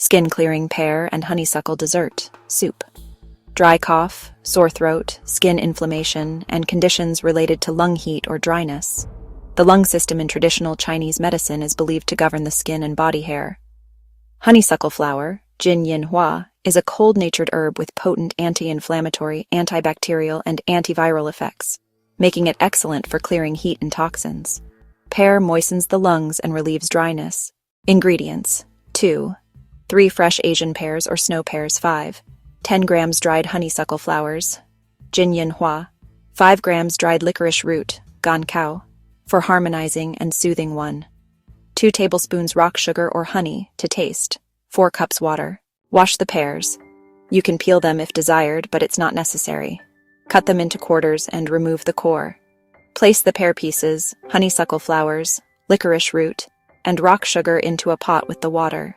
Skin-clearing pear and honeysuckle dessert, soup. Dry cough, sore throat, skin inflammation, and conditions related to lung heat or dryness. The lung system in traditional Chinese medicine is believed to govern the skin and body hair. Honeysuckle flower, Jin Yin Hua, is a cold-natured herb with potent anti-inflammatory, antibacterial, and antiviral effects, making it excellent for clearing heat and toxins. Pear moistens the lungs and relieves dryness. Ingredients: 2. 3 fresh Asian pears or snow pears. 5. 10 grams dried honeysuckle flowers, Jin Yin Hua. 5 grams dried licorice root, Gan Kao, for harmonizing and soothing. 1. 2 tablespoons rock sugar or honey to taste. 4 cups water. Wash the pears. You can peel them if desired, but it's not necessary. Cut them into quarters and remove the core. Place the pear pieces, honeysuckle flowers, licorice root, and rock sugar into a pot with the water.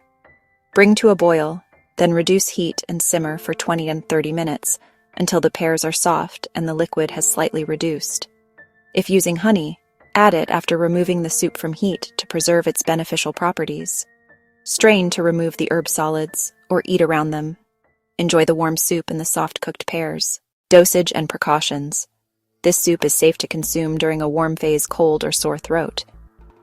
Bring to a boil, then reduce heat and simmer for 20 and 30 minutes until the pears are soft and the liquid has slightly reduced. If using honey, add it after removing the soup from heat to preserve its beneficial properties. Strain to remove the herb solids or eat around them. Enjoy the warm soup and the soft-cooked pears. Dosage and precautions. This soup is safe to consume during a warm phase cold or sore throat.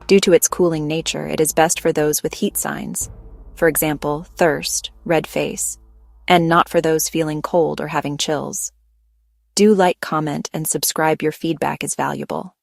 Due to its cooling nature, it is best for those with heat signs, for example, thirst, red face, and not for those feeling cold or having chills. Do like, comment, and subscribe. Your feedback is valuable.